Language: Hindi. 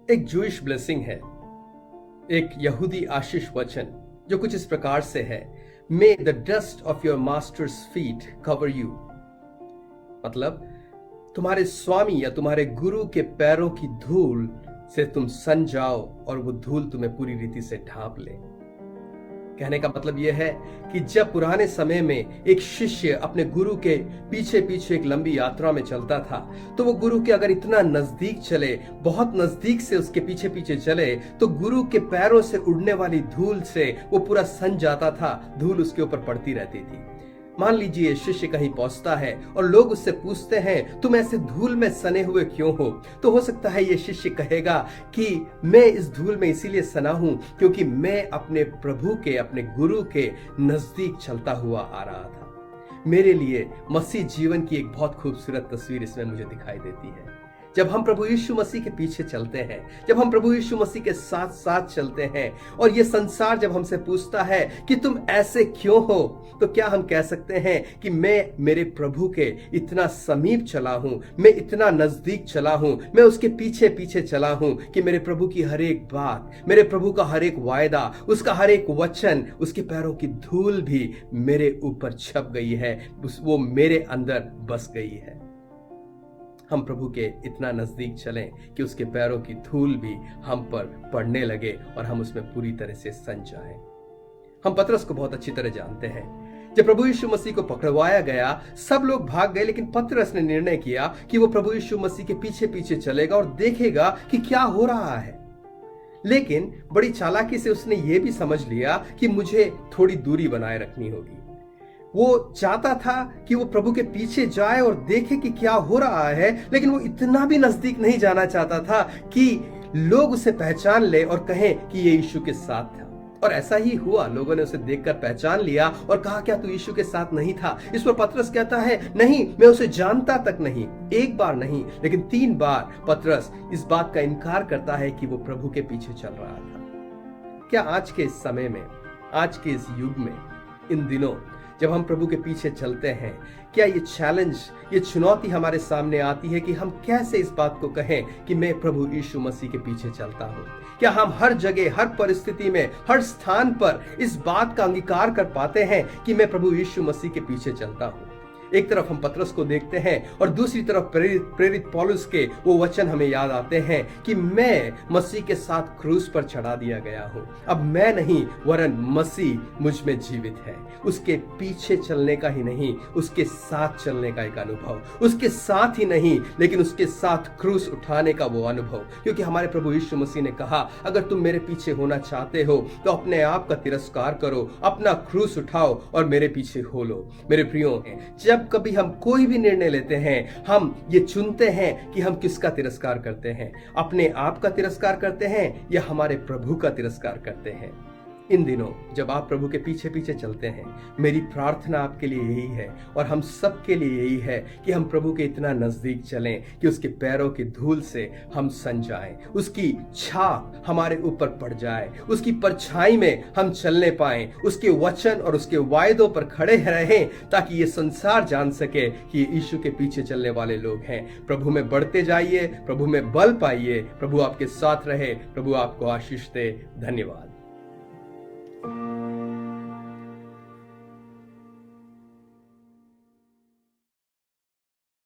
एक जूइश ब्लेसिंग है, एक यहूदी आशीष वचन जो कुछ इस प्रकार से है, मे the dust of your masters feet cover you. मतलब तुम्हारे स्वामी या तुम्हारे गुरु के पैरों की धूल से तुम सन जाओ और वो धूल तुम्हें पूरी रीति से ढांप ले। कहने का मतलब यह है कि जब पुराने समय में एक शिष्य अपने गुरु के पीछे पीछे एक लंबी यात्रा में चलता था, तो वो गुरु के अगर इतना नजदीक चले, बहुत नजदीक से उसके पीछे पीछे चले, तो गुरु के पैरों से उड़ने वाली धूल से वो पूरा सन जाता था, धूल उसके ऊपर पड़ती रहती थी। मान लीजिए शिष्य कहीं पहुंचता है और लोग उससे पूछते हैं तुम ऐसे धूल में सने हुए क्यों हो, तो हो सकता है ये शिष्य कहेगा कि मैं इस धूल में इसीलिए सना हूं क्योंकि मैं अपने प्रभु के, अपने गुरु के नजदीक चलता हुआ आ रहा था। मेरे लिए मसीह जीवन की एक बहुत खूबसूरत तस्वीर इसमें मुझे दिखाई देती है। जब हम प्रभु यीशु मसीह के पीछे चलते हैं, जब हम प्रभु यीशु मसीह के साथ साथ चलते हैं और ये संसार जब हमसे पूछता है कि तुम ऐसे क्यों हो, तो क्या हम कह सकते हैं कि मैं मेरे प्रभु के इतना समीप चला हूं, मैं इतना नजदीक चला हूं, मैं उसके पीछे पीछे चला हूं कि मेरे प्रभु की हर एक बात, मेरे प्रभु का हर एक वायदा, उसका हर एक वचन, उसके पैरों की धूल भी मेरे ऊपर छप गई है, वो मेरे अंदर बस गई है। हम प्रभु के इतना नजदीक चलें कि उसके पैरों की धूल भी हम पर पड़ने लगे और हम उसमें पूरी तरह से सन जाएं। हम पतरस को बहुत अच्छी तरह जानते हैं। जब प्रभु यीशु मसीह को पकड़वाया गया, सब लोग भाग गए, लेकिन पतरस ने निर्णय किया कि वो प्रभु यीशु मसीह के पीछे पीछे चलेगा और देखेगा कि क्या हो रहा है। लेकिन बड़ी चालाकी से उसने ये भी समझ लिया कि मुझे थोड़ी दूरी बनाए रखनी होगी। वो चाहता था कि वो प्रभु के पीछे जाए और देखे कि क्या हो रहा है, लेकिन वो इतना भी नजदीक नहीं जाना चाहता था कि लोग उसे पहचान ले और कहें कि ये यीशु के साथ था। और ऐसा ही हुआ, लोगों ने उसे देखकर पहचान लिया और कहा क्या तू यीशु के साथ नहीं था? इस पर पतरस कहता है नहीं, मैं उसे जानता तक नहीं। एक बार नहीं लेकिन 3 बार पतरस इस बात का इनकार करता है कि वो प्रभु के पीछे चल रहा था। क्या आज के इस समय में, आज के इस युग में, इन दिनों जब हम प्रभु के पीछे चलते हैं, क्या ये चैलेंज, ये चुनौती हमारे सामने आती है कि हम कैसे इस बात को कहें कि मैं प्रभु यीशु मसीह के पीछे चलता हूं? क्या हम हर जगह, हर परिस्थिति में, हर स्थान पर इस बात का अंगीकार कर पाते हैं कि मैं प्रभु यीशु मसीह के पीछे चलता हूं? एक तरफ हम पतरस को देखते हैं और दूसरी तरफ प्रेरित पौलुस के वो वचन हमें याद आते हैं कि मैं मसीह के साथ क्रूस पर चढ़ा दिया गया हूं। अब मैं नहीं वरन मसीह मुझ में जीवित है। उसके पीछे चलने का ही नहीं, उसके साथ चलने का एक अनुभव, उसके साथ ही नहीं लेकिन उसके साथ क्रूस उठाने का वो अनुभव। क्योंकि हमारे प्रभु यीशु मसीह ने कहा अगर तुम मेरे पीछे होना चाहते हो तो अपने आप का तिरस्कार करो, अपना क्रूस उठाओ और मेरे पीछे हो लो। मेरे प्रियो, जब कभी हम कोई भी निर्णय लेते हैं, हम ये चुनते हैं कि हम किसका तिरस्कार करते हैं, अपने आप का तिरस्कार करते हैं या हमारे प्रभु का तिरस्कार करते हैं। इन दिनों जब आप प्रभु के पीछे पीछे चलते हैं, मेरी प्रार्थना आपके लिए यही है और हम सब के लिए यही है कि हम प्रभु के इतना नजदीक चलें कि उसके पैरों की धूल से हम सन जाएं, उसकी छाप हमारे ऊपर पड़ जाए, उसकी परछाई में हम चलने पाएं, उसके वचन और उसके वायदों पर खड़े रहें, ताकि ये संसार जान सके कि यीशु के पीछे चलने वाले लोग हैं। प्रभु में बढ़ते जाइए, प्रभु में बल पाइए, प्रभु आपके साथ रहे, प्रभु आपको आशीष दे। धन्यवाद।